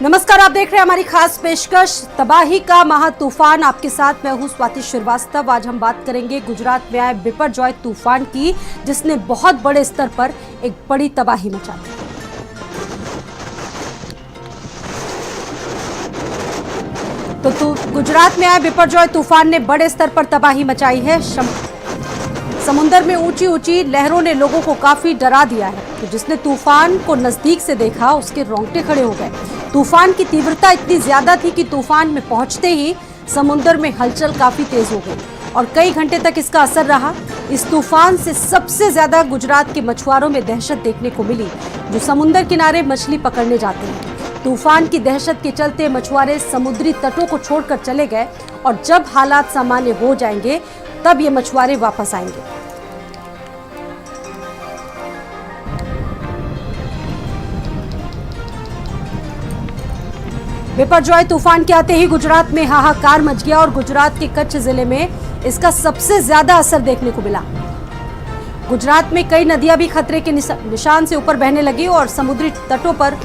नमस्कार, आप देख रहे हैं हमारी खास पेशकश तबाही का महा तूफान। आपके साथ मैं हूं स्वाति श्रीवास्तव। आज हम बात करेंगे गुजरात में आए बिपरजॉय तूफान की, जिसने बहुत बड़े स्तर पर एक बड़ी तबाही मचा दी। तो गुजरात में आए बिपरजॉय तूफान ने बड़े स्तर पर तबाही मचाई है। समुद्र में ऊंची ऊंची लहरों ने लोगों को काफी डरा दिया है। तो जिसने तूफान को नजदीक से देखा उसके रोंगटे खड़े हो गए। तूफान की तीव्रता इतनी ज्यादा थी कि तूफान में पहुंचते ही समुद्र में हलचल काफी तेज हो गई और कई घंटे तक इसका असर रहा। इस तूफान से सबसे ज्यादा गुजरात के मछुआरों में दहशत देखने को मिली, जो समुद्र किनारे मछली पकड़ने जाते हैं। तूफान की दहशत के चलते मछुआरे समुद्री तटों को छोड़कर चले गए और जब हालात सामान्य हो जाएंगे तब ये मछुआरे वापस आएंगे। बिपरजॉय तूफान के आते ही गुजरात में हाहाकार मच गया और गुजरात के कच्छ जिले में इसका सबसे ज्यादा असर देखने को मिला। गुजरात में कई नदियां भी खतरे के निशान से ऊपर बहने लगी और समुद्री तटों पर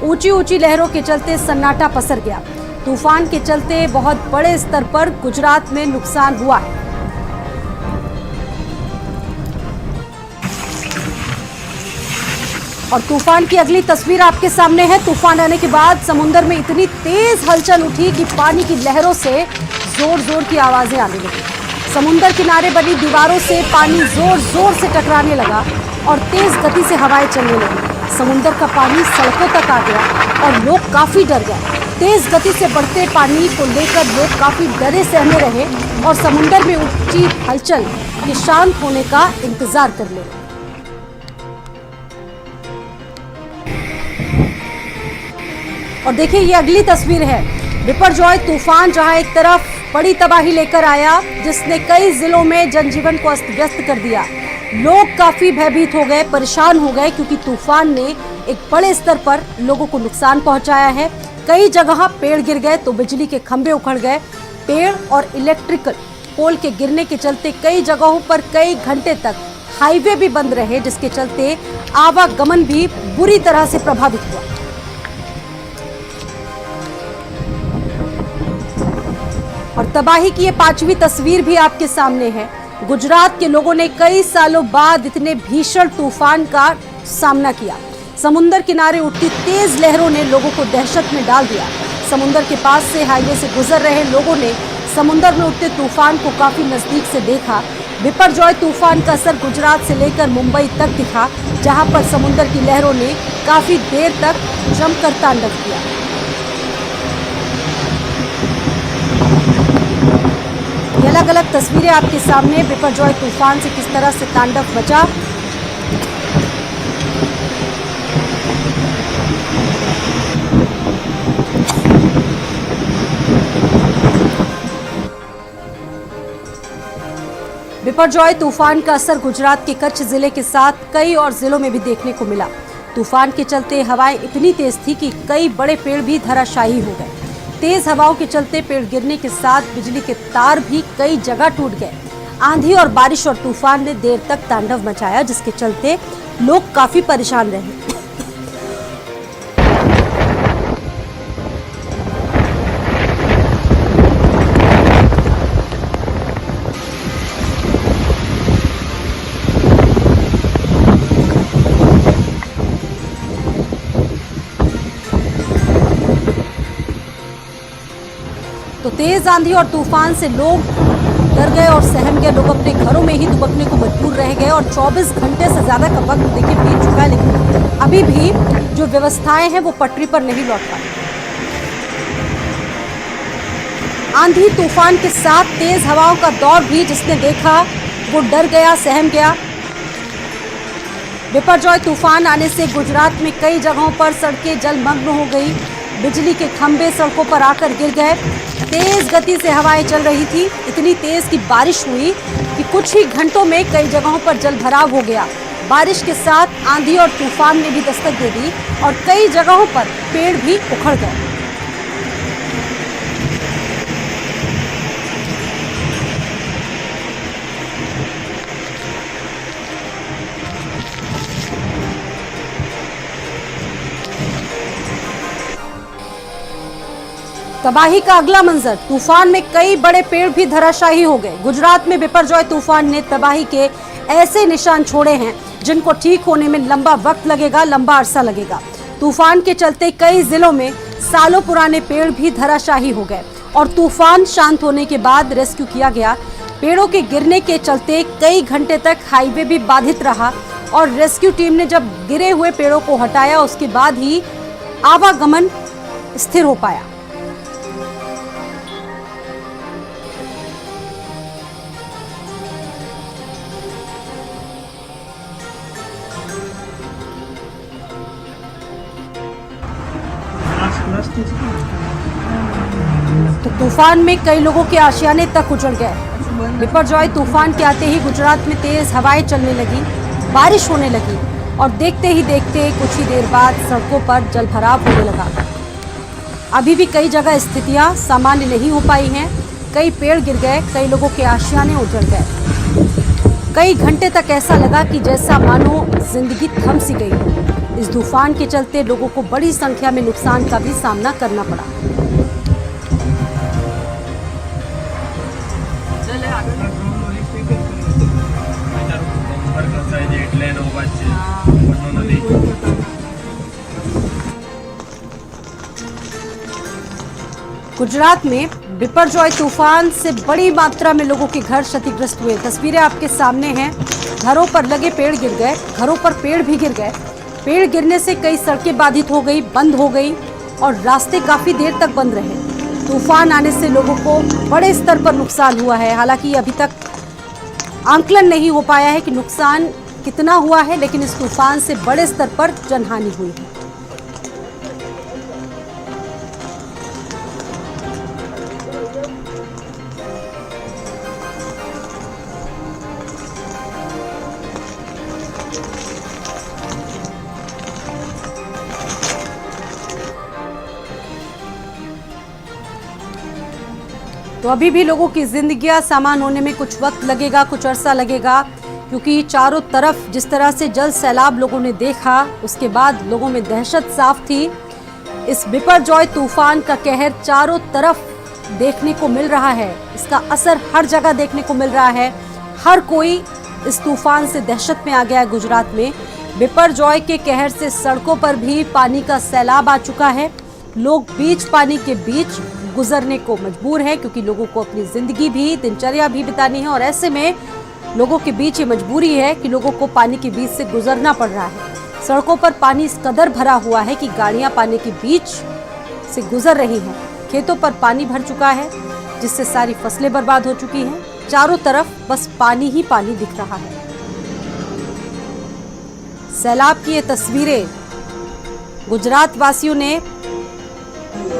ऊंची ऊंची लहरों के चलते सन्नाटा पसर गया। तूफान के चलते बहुत बड़े स्तर पर गुजरात में नुकसान हुआ है। और तूफान की अगली तस्वीर आपके सामने है। तूफान आने के बाद समुद्र में इतनी तेज हलचल उठी कि पानी की लहरों से जोर जोर की आवाजें आने लगी। समुद्र किनारे बनी दीवारों से पानी जोर जोर से टकराने लगा और तेज गति से हवाएं चलने लगी। समुद्र का पानी सड़कों तक आ गया और लोग काफी डर गए। तेज गति से बढ़ते पानी को लेकर लोग काफी डरे सहमे रहे और समुद्र में ऊंची हलचल के शांत होने का इंतजार करने लगे। और देखिए, ये अगली तस्वीर है। बिपरजॉय तूफान जहां एक तरफ बड़ी तबाही लेकर आया, जिसने कई जिलों में जनजीवन को अस्त व्यस्त कर दिया। लोग काफी भयभीत हो गए, परेशान हो गए, क्योंकि तूफान ने एक बड़े स्तर पर लोगों को नुकसान पहुंचाया है। कई जगह पेड़ गिर गए तो बिजली के खंभे उखड़ गए। पेड़ और इलेक्ट्रिकल पोल के गिरने के चलते कई जगहों पर कई घंटे तक हाईवे भी बंद रहे, जिसके चलते आवागमन भी बुरी तरह से प्रभावित हुआ। और तबाही की ये पांचवी तस्वीर भी आपके सामने है। गुजरात के लोगों ने कई सालों बाद इतने भीषण तूफान का सामना किया। समुद्र किनारे उठती तेज लहरों ने लोगों को दहशत में डाल दिया। समुद्र के पास से हाईवे से गुजर रहे लोगों ने समुद्र में उठते तूफान को काफी नजदीक से देखा। बिपरजॉय तूफान का असर गुजरात से लेकर मुंबई तक दिखा, जहां पर समुद्र की लहरों ने काफी देर तक जमकर तांडव किया। अलग अलग तस्वीरें आपके सामने बिपरजॉय तूफान से किस तरह से तांडव मचा। बिपरजॉय तूफान का असर गुजरात के कच्छ जिले के साथ कई और जिलों में भी देखने को मिला। तूफान के चलते हवाएं इतनी तेज थी कि कई बड़े पेड़ भी धराशायी हो गए। तेज हवाओं के चलते पेड़ गिरने के साथ बिजली के तार भी कई जगह टूट गए। आंधी और बारिश और तूफान ने देर तक तांडव मचाया, जिसके चलते लोग काफी परेशान रहे। तो तेज आंधी और तूफान से लोग डर गए और सहम गए। लोग अपने घरों में ही दुबकने को मजबूर रह गए और 24 घंटे से ज्यादा का वक्त देखिए बीत चुका है, लेकिन अभी भी जो व्यवस्थाएं हैं वो पटरी पर नहीं लौट पाई। आंधी तूफान के साथ तेज हवाओं का दौर भी जिसने देखा वो डर गया, सहम गया। बिपरजॉय तूफान आने से गुजरात में कई जगहों पर सड़कें जलमग्न हो गई। बिजली के खंभे सड़कों पर आकर गिर गए। तेज गति से हवाएं चल रही थी। इतनी तेज की बारिश हुई कि कुछ ही घंटों में कई जगहों पर जल भराव हो गया। बारिश के साथ आंधी और तूफान ने भी दस्तक दे दी और कई जगहों पर पेड़ भी उखड़ गए। तबाही का अगला मंजर, तूफान में कई बड़े पेड़ भी धराशायी हो गए। गुजरात में बिपरजॉय तूफान ने तबाही के ऐसे निशान छोड़े हैं जिनको ठीक होने में लंबा वक्त लगेगा, लंबा अरसा लगेगा। तूफान के चलते कई जिलों में सालों पुराने पेड़ भी धराशायी हो गए और तूफान शांत होने के बाद रेस्क्यू किया गया। पेड़ों के गिरने के चलते कई घंटे तक हाईवे भी बाधित रहा और रेस्क्यू टीम ने जब गिरे हुए पेड़ों को हटाया उसके बाद ही आवागमन स्थिर हो पाया। तो तूफान में कई लोगों के आशियाने तक उजड़ गए। बिपरजॉय तूफान के आते ही गुजरात में तेज हवाएं चलने लगी, बारिश होने लगी और देखते ही देखते कुछ ही देर बाद सड़कों पर जलभराव होने लगा। अभी भी कई जगह स्थितियां सामान्य नहीं हो पाई हैं। कई पेड़ गिर गए, कई लोगों के आशियाने उजड़ गए। कई घंटे तक ऐसा लगा कि जैसा मानो जिंदगी थम सी गई हो। इस तूफान के चलते लोगों को बड़ी संख्या में नुकसान का भी सामना करना पड़ा। गुजरात में बिपरजॉय तूफान से बड़ी मात्रा में लोगों के घर क्षतिग्रस्त हुए। तस्वीरें आपके सामने हैं। घरों पर लगे पेड़ गिर गए, घरों पर पेड़ भी गिर गए। पेड़ गिरने से कई सड़कें बाधित हो गई, बंद हो गई और रास्ते काफी देर तक बंद रहे। तूफान आने से लोगों को बड़े स्तर पर नुकसान हुआ है। हालांकि अभी तक आंकलन नहीं हो पाया है कि नुकसान कितना हुआ है, लेकिन इस तूफान से बड़े स्तर पर जनहानि हुई है। तो अभी भी लोगों की जिंदगियां सामान होने में कुछ वक्त लगेगा, कुछ अरसा लगेगा, क्योंकि चारों तरफ जिस तरह से जल सैलाब लोगों ने देखा उसके बाद लोगों में दहशत साफ थी। इस बिपरजॉय तूफान का कहर चारों तरफ देखने को मिल रहा है, इसका असर हर जगह देखने को मिल रहा है। हर कोई इस तूफान से दहशत में आ गया है। गुजरात में बिपरजॉय के कहर से सड़कों पर भी पानी का सैलाब आ चुका है। लोग बीच पानी के बीच गुजरने को मजबूर है, क्योंकि लोगों को अपनी जिंदगी भी, दिनचर्या भी बितानी है और ऐसे में लोगों के बीच ये मजबूरी है कि लोगों को पानी के बीच से गुजरना पड़ रहा है। सड़कों पर पानी इस कदर भरा हुआ है कि गाड़ियां पानी के बीच से गुजर रही हैं। खेतों पर पानी भर चुका है, जिससे सारी फसलें बर्बाद हो चुकी हैं। चारों तरफ बस पानी ही पानी दिख रहा है। सैलाब की ये तस्वीरें गुजरात वासियों ने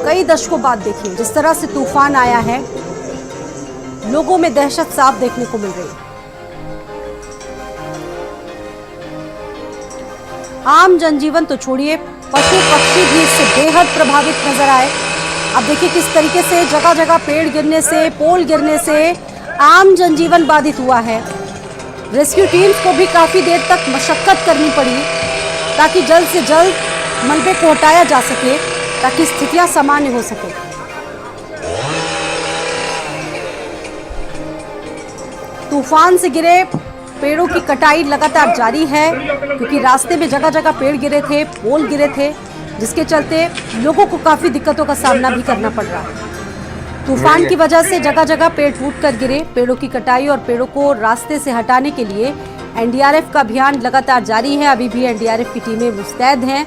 कई दशकों बाद देखी। जिस तरह से तूफान आया है, लोगों में दहशत साफ देखने को मिल रही है। आम जनजीवन तो छोड़िए, पशु पक्षी भी इससे बेहद प्रभावित नजर आए। अब देखिए किस तरीके से जगह जगह पेड़ गिरने से, पोल गिरने से आम जनजीवन बाधित हुआ है। रेस्क्यू टीम्स को भी काफी देर तक मशक्कत करनी पड़ी ताकि जल्द से जल्द मलबे को हटाया जा सके, ताकि स्थितियां सामान्य हो सके। तूफान से गिरे पेड़ों की कटाई लगातार जारी है, क्योंकि रास्ते में जगह जगह पेड़ गिरे थे, पोल गिरे थे, जिसके चलते लोगों को काफी दिक्कतों का सामना भी करना पड़ रहा है। तूफान की वजह से जगह जगह पेड़ टूटकर गिरे। पेड़ों की कटाई और पेड़ों को रास्ते से हटाने के लिए एनडीआरएफ का अभियान लगातार जारी है। अभी भी एनडीआरएफ की टीमें मुस्तैद हैं।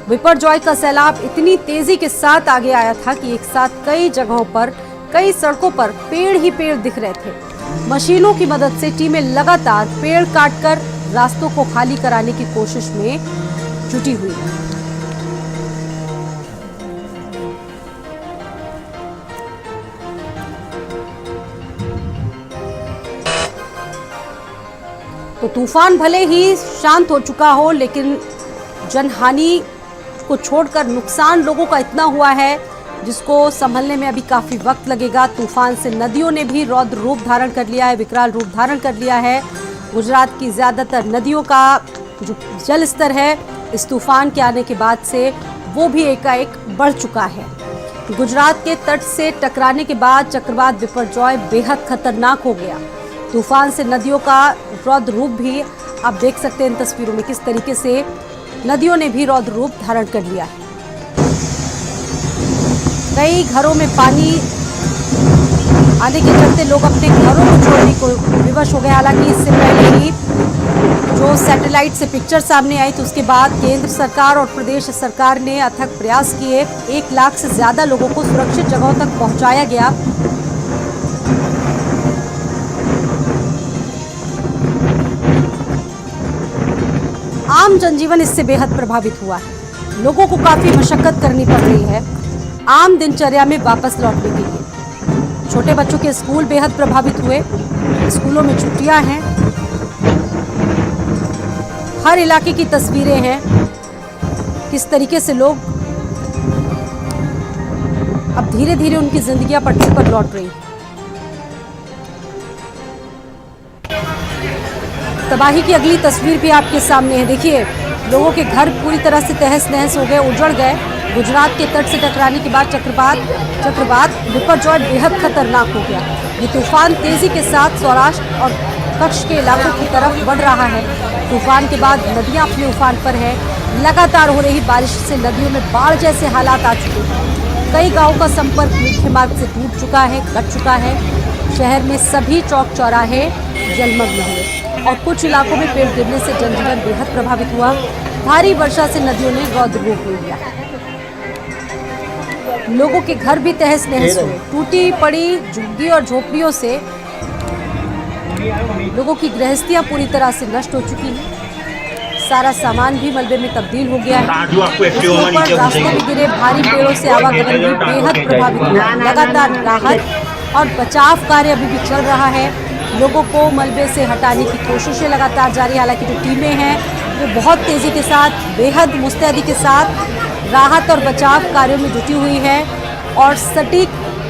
बिपरजॉय का सैलाब इतनी तेजी के साथ आगे आया था कि एक साथ कई जगहों पर, कई सड़कों पर पेड़ ही पेड़ दिख रहे थे। मशीनों की मदद से टीमें लगातार पेड़ काटकर रास्तों को खाली कराने की कोशिश में जुटी हुई है। तो तूफान भले ही शांत हो चुका हो, लेकिन जनहानि को छोड़कर नुकसान लोगों का इतना हुआ है जिसको संभलने में अभी काफी वक्त लगेगा। तूफान से नदियों ने भी रौद्र रूप धारण कर लिया है, विकराल रूप धारण कर लिया है। गुजरात की ज्यादातर नदियों का जो जल स्तर है इस तूफान के आने के बाद से वो भी एकाएक बढ़ चुका है। गुजरात के तट से टकराने के बाद चक्रवात बिपरजॉय बेहद खतरनाक हो गया। तूफान से नदियों का रौद्र रूप भी आप देख सकते हैं इन तस्वीरों में किस तरीके से नदियों ने भी रौद्र रूप धारण कर लिया है। कई घरों में पानी आने के चलते लोग अपने घरों को छोड़ने को विवश हो गए। हालांकि इससे पहले ही जो सैटेलाइट से पिक्चर सामने आई तो उसके बाद केंद्र सरकार और प्रदेश सरकार ने अथक प्रयास किए। 1 लाख से ज्यादा लोगों को सुरक्षित जगहों तक पहुंचाया गया। आम जनजीवन इससे बेहद प्रभावित हुआ है। लोगों को काफी मशक्कत करनी पड़ रही है आम दिनचर्या में वापस लौटने के लिए। छोटे बच्चों के स्कूल बेहद प्रभावित हुए। स्कूलों में छुट्टियां हैं। हर इलाके की तस्वीरें हैं किस तरीके से लोग अब धीरे धीरे उनकी जिंदगियां पटरी पर लौट रही हैं। तबाही की अगली तस्वीर भी आपके सामने है। देखिए, लोगों के घर पूरी तरह से तहस नहस हो गए, उजड़ गए। गुजरात के तट से टकराने के बाद चक्रवात बिपरजॉय बेहद खतरनाक हो गया। ये तूफान तेजी के साथ सौराष्ट्र और कच्छ के इलाकों की तरफ बढ़ रहा है। तूफान के बाद नदियां अपने उफान पर है। लगातार हो रही बारिश से नदियों में बाढ़ जैसे हालात आ चुके हैं। कई गांवों का संपर्क मुख्य मार्ग से टूट चुका है, कट चुका है। शहर में सभी चौक चौराहे जलमग्न हुए और कुछ इलाकों में पेड़ गिरने से जनजीवन बेहद प्रभावित हुआ। भारी वर्षा से नदियों ने रौद्र रूप ले लिया। लोगों के घर भी तहस नहस हुए। टूटी पड़ी झुग्गी और झोपड़ियों से लोगों की गृहस्थियां पूरी तरह से नष्ट हो चुकी हैं। सारा सामान भी मलबे में तब्दील हो गया है। इसके ऊपर रास्तों में गिरे भारी पेड़ों से आवागमन भी बेहद प्रभावित हुआ। लगातार राहत और बचाव कार्य अभी भी चल रहा है। लोगों को मलबे से हटाने की कोशिशें लगातार जारी। हालांकि जो टीमें हैं वो बहुत तेजी के साथ, बेहद मुस्तैदी के साथ राहत और बचाव कार्यों में जुटी हुई है और सटीक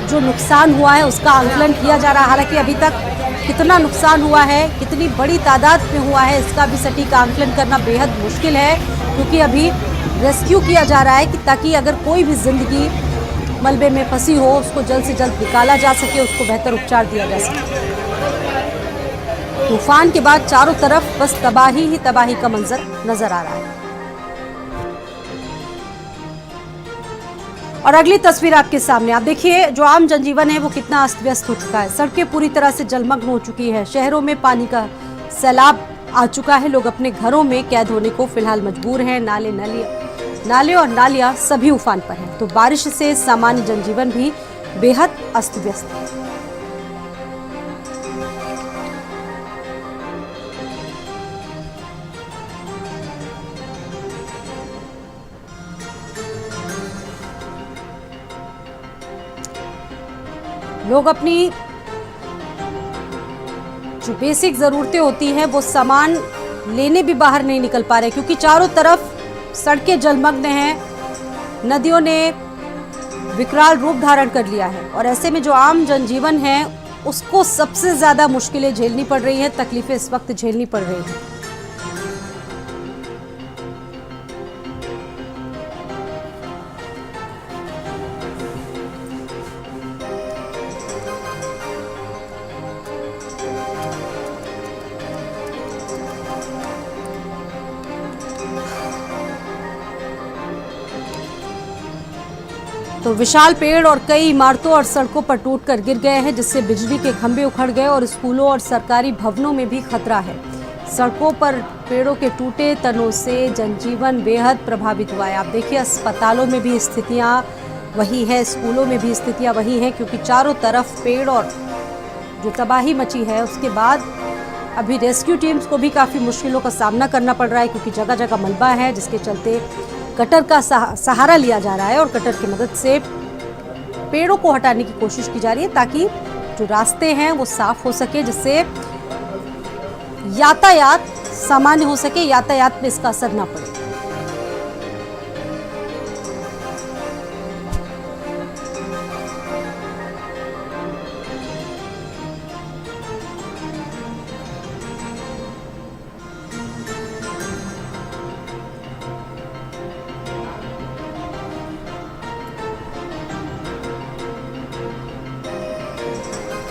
जो नुकसान हुआ है उसका आंकलन किया जा रहा है। हालांकि अभी तक कितना नुकसान हुआ है, कितनी बड़ी तादाद में हुआ है, इसका भी सटीक आंकलन करना बेहद मुश्किल है, क्योंकि अभी रेस्क्यू किया जा रहा है कि ताकि अगर कोई भी जिंदगी मलबे में फंसी हो उसको जल्द से जल्द निकाला जा सके, उसको बेहतर उपचार दिया जा सके। तूफान के बाद चारों तरफ बस तबाही ही तबाही का मंजर नजर आ रहा है। और अगली तस्वीर आपके सामने, आप देखिए जो आम जनजीवन है वो कितना अस्त व्यस्त हो चुका है। सड़कें पूरी तरह से जलमग्न हो चुकी है। शहरों में पानी का सैलाब आ चुका है। लोग अपने घरों में कैद होने को फिलहाल मजबूर हैं। नाले और नालियां सभी उफान पर हैं। तो बारिश से सामान्य जनजीवन भी बेहद अस्त व्यस्त है। लोग अपनी जो बेसिक ज़रूरतें होती हैं वो सामान लेने भी बाहर नहीं निकल पा रहे, क्योंकि चारों तरफ सड़कें जलमग्न हैं। नदियों ने विकराल रूप धारण कर लिया है और ऐसे में जो आम जनजीवन है उसको सबसे ज़्यादा मुश्किलें झेलनी पड़ रही हैं, तकलीफें इस वक्त झेलनी पड़ रही हैं। तो विशाल पेड़ और कई इमारतों और सड़कों पर टूटकर गिर गए हैं, जिससे बिजली के खंभे उखड़ गए और स्कूलों और सरकारी भवनों में भी खतरा है। सड़कों पर पेड़ों के टूटे तनों से जनजीवन बेहद प्रभावित हुआ है। आप देखिए अस्पतालों में भी स्थितियां वही है, स्कूलों में भी स्थितियां वही हैं, क्योंकि चारों तरफ पेड़ और जो तबाही मची है उसके बाद अभी रेस्क्यू टीम्स को भी काफ़ी मुश्किलों का सामना करना पड़ रहा है, क्योंकि जगह जगह मलबा है, जिसके चलते कटर का सहारा लिया जा रहा है और कटर की मदद से पेड़ों को हटाने की कोशिश की जा रही है, ताकि जो रास्ते हैं वो साफ हो सके, जिससे यातायात सामान्य हो सके, यातायात में इसका असर ना पड़े।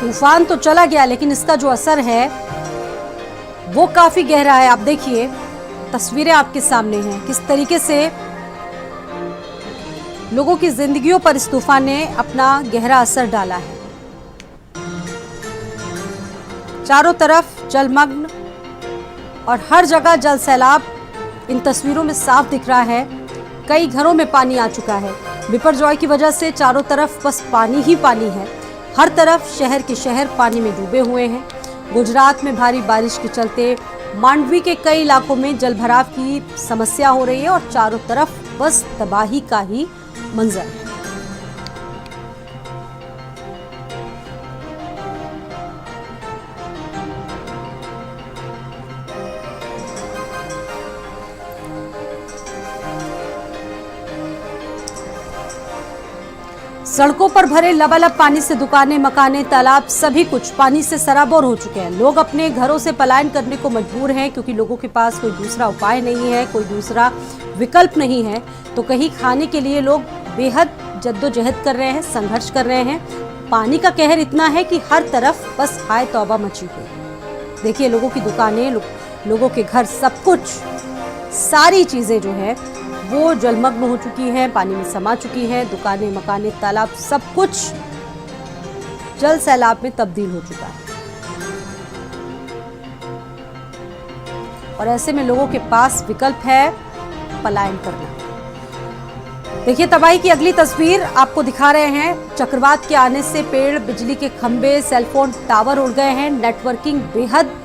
तूफान तो चला गया, लेकिन इसका जो असर है वो काफी गहरा है। आप देखिए, तस्वीरें आपके सामने हैं किस तरीके से लोगों की जिंदगियों पर इस तूफान ने अपना गहरा असर डाला है। चारों तरफ जलमग्न और हर जगह जल सैलाब इन तस्वीरों में साफ दिख रहा है। कई घरों में पानी आ चुका है। बिपरजॉय की वजह से चारों तरफ बस पानी ही पानी है। हर तरफ शहर के शहर पानी में डूबे हुए हैं। गुजरात में भारी बारिश के चलते मांडवी के कई इलाकों में जलभराव की समस्या हो रही है और चारों तरफ बस तबाही का ही मंजर है। सड़कों पर भरे लबालब पानी से दुकानें, मकाने, तालाब सभी कुछ पानी से सराबोर हो चुके हैं। लोग अपने घरों से पलायन करने को मजबूर हैं क्योंकि लोगों के पास कोई दूसरा उपाय नहीं है, कोई दूसरा विकल्प नहीं है। तो कहीं खाने के लिए लोग बेहद जद्दोजहद कर रहे हैं, संघर्ष कर रहे हैं। पानी का कहर इतना है कि हर तरफ बस हाय तौबा मची हुई है। देखिए, लोगों की दुकानें, लोगों के घर, सब कुछ, सारी चीजें जो है वो जलमग्न हो चुकी हैं, पानी में समा चुकी हैं। दुकानें, मकाने, तालाब सब कुछ जल सैलाब में तब्दील हो चुका है। और ऐसे में लोगों के पास विकल्प है पलायन करना। देखिए, तबाही की अगली तस्वीर आपको दिखा रहे हैं। चक्रवात के आने से पेड़, बिजली के खंभे, सेलफोन टावर उड़ गए हैं। नेटवर्किंग बेहद,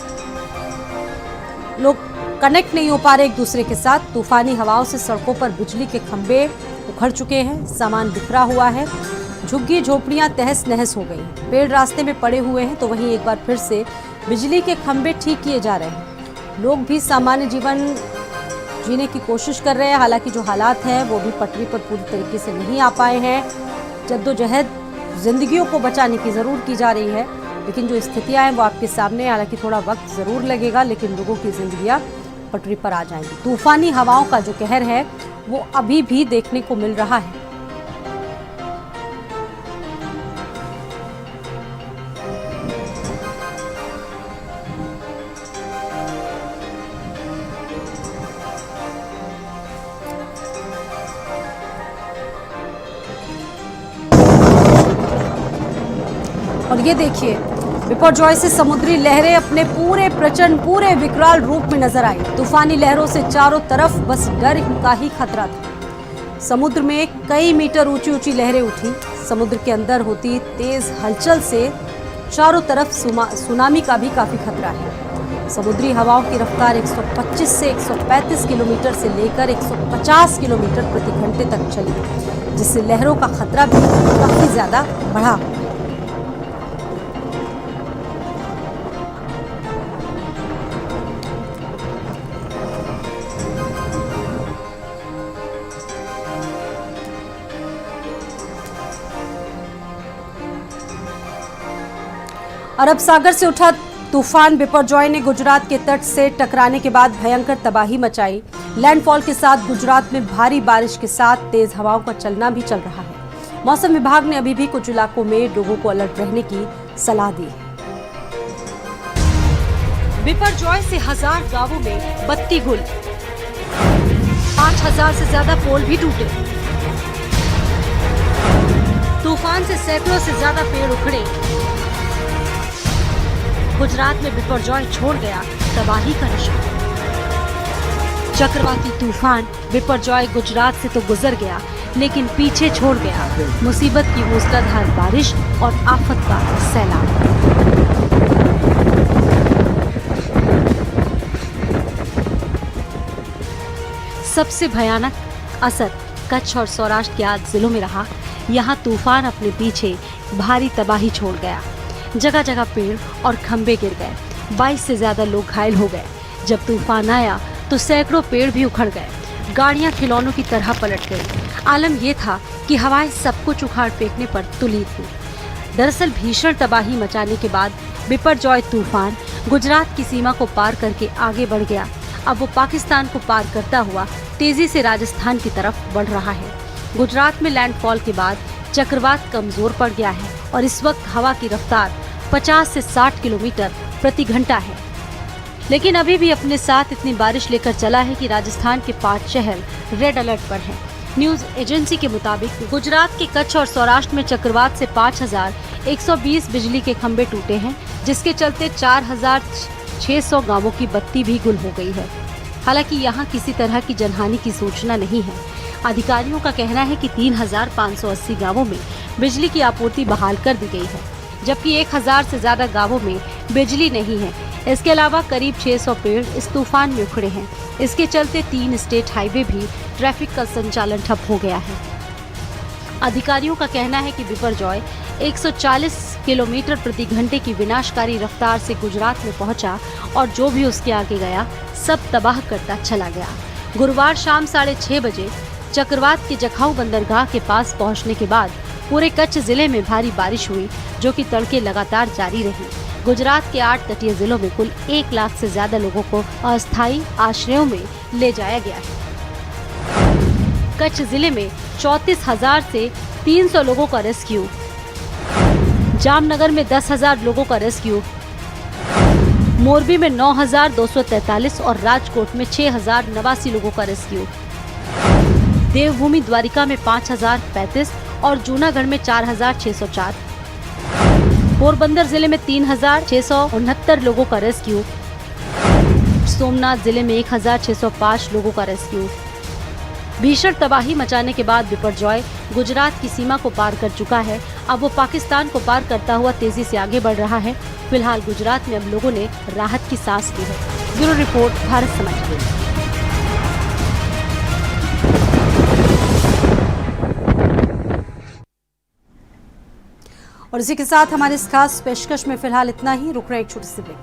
लोग कनेक्ट नहीं हो पा रहे एक दूसरे के साथ। तूफानी हवाओं से सड़कों पर बिजली के खंभे उखड़ चुके हैं, सामान बिखरा हुआ है, झुग्गी झोपड़ियां तहस नहस हो गई हैं। पेड़ रास्ते में पड़े हुए हैं तो वहीं एक बार फिर से बिजली के खंभे ठीक किए जा रहे हैं। लोग भी सामान्य जीवन जीने की कोशिश कर रहे हैं। हालांकि जो हालात हैं वो भी पटरी पर पूरी तरीके से नहीं आ पाए हैं। जद्दोजहद जिंदगियों को बचाने की जरूर की जा रही है, लेकिन जो स्थितियां हैं वो आपके सामने। हालांकि थोड़ा वक्त जरूर लगेगा, लेकिन लोगों की जिंदगियां पटरी पर आ जाएंगी। तूफानी हवाओं का जो कहर है वो अभी भी देखने को मिल रहा है। और ये देखिए, बिपरजॉय से समुद्री लहरें अपने पूरे प्रचंड, पूरे विकराल रूप में नजर आई। तूफानी लहरों से चारों तरफ बस डर का ही खतरा था। समुद्र में कई मीटर ऊंची ऊंची लहरें उठी। समुद्र के अंदर होती तेज हलचल से चारों तरफ सुनामी का भी काफी खतरा है। समुद्री हवाओं की रफ्तार 125 से 135 किलोमीटर से लेकर 150 किलोमीटर प्रति घंटे तक चली, जिससे लहरों का खतरा भी काफी ज्यादा बढ़ा। अरब सागर से उठा तूफान बिपरजॉय ने गुजरात के तट से टकराने के बाद भयंकर तबाही मचाई। लैंडफॉल के साथ गुजरात में भारी बारिश के साथ तेज हवाओं का चलना भी चल रहा है। मौसम विभाग ने अभी भी कुछ इलाकों में लोगों को अलर्ट रहने की सलाह दी है। बिपरजॉय से 1000 गांवों में बत्ती गुल, 5000 से ज्यादा पोल भी टूटे। तूफान से सैकड़ों से ज्यादा पेड़ उखड़े। गुजरात में बिपरजॉय छोड़ गया तबाही का निशान। चक्रवाती तूफान बिपरजॉय गुजरात से तो गुजर गया, लेकिन पीछे छोड़ गया मुसीबत की मूसलाधार बारिश और आफत का सैलाब। सबसे भयानक असर कच्छ और सौराष्ट्र के 8 जिलों में रहा। यहाँ तूफान अपने पीछे भारी तबाही छोड़ गया। जगह जगह पेड़ और खंभे गिर गए। 22 से ज्यादा लोग घायल हो गए। जब तूफान आया तो सैकड़ों पेड़ भी उखड़ गए। गाड़ियां खिलौनों की तरह पलट गई। आलम यह था कि हवाएं सब कुछ उखाड़ फेंकने पर तुली थी। दरअसल भीषण तबाही मचाने के बाद बिपरजॉय तूफान गुजरात की सीमा को पार करके आगे बढ़ गया। अब वो पाकिस्तान को पार करता हुआ तेजी से राजस्थान की तरफ बढ़ रहा है। गुजरात में लैंडफॉल के बाद चक्रवात कमजोर पड़ गया है और इस वक्त हवा की रफ्तार 50 से 60 किलोमीटर प्रति घंटा है। लेकिन अभी भी अपने साथ इतनी बारिश लेकर चला है कि राजस्थान के 5 शहर रेड अलर्ट पर हैं। न्यूज एजेंसी के मुताबिक गुजरात के कच्छ और सौराष्ट्र में चक्रवात से 5120 बिजली के खंभे टूटे हैं, जिसके चलते 4600 गांवों की बत्ती भी गुल हो गई है। हालांकि यहां किसी तरह की जनहानि की सूचना नहीं है। अधिकारियों का कहना है कि 3580 गांवों में बिजली की आपूर्ति बहाल कर दी गई है, जबकि 1000 से ज्यादा गांवों में बिजली नहीं है। इसके अलावा करीब 600 पेड़ इस तूफान में उखड़े हैं। इसके चलते 3 स्टेट हाईवे भी ट्रैफिक का संचालन ठप हो गया है। अधिकारियों का कहना है कि बिपरजॉय 140 किलोमीटर प्रति घंटे की विनाशकारी रफ्तार से गुजरात में पहुंचा और जो भी उसके आगे गया सब तबाह करता चला गया। गुरुवार शाम 6:30 बजे चक्रवात के जखाऊ बंदरगाह के पास पहुंचने के बाद पूरे कच्छ जिले में भारी बारिश हुई, जो कि तड़के लगातार जारी रही। गुजरात के 8 तटीय जिलों में कुल 1 लाख से ज्यादा लोगों को अस्थायी आश्रयों में ले जाया गया है। कच्छ जिले में 34,000 से 300 लोगों का रेस्क्यू, जामनगर में 10,000 लोगों का रेस्क्यू, मोरबी में 9,243 और राजकोट में 6,089 लोगों का रेस्क्यू, देवभूमि द्वारिका में 5,035 और जूनागढ़ में 4,604, पोरबंदर जिले में 3,669 लोगों का रेस्क्यू, सोमनाथ जिले में 1,605 लोगों का रेस्क्यू। भीषण तबाही मचाने के बाद बिपरजॉय गुजरात की सीमा को पार कर चुका है। अब वो पाकिस्तान को पार करता हुआ तेजी से आगे बढ़ रहा है। फिलहाल गुजरात में अब लोगों ने राहत की सांस ली है। ब्यूरो रिपोर्ट, भारत समाचार। और इसी के साथ हमारे इस खास पेशकश में फिलहाल इतना ही। रुक रहे एक छोटे से ब्रेक।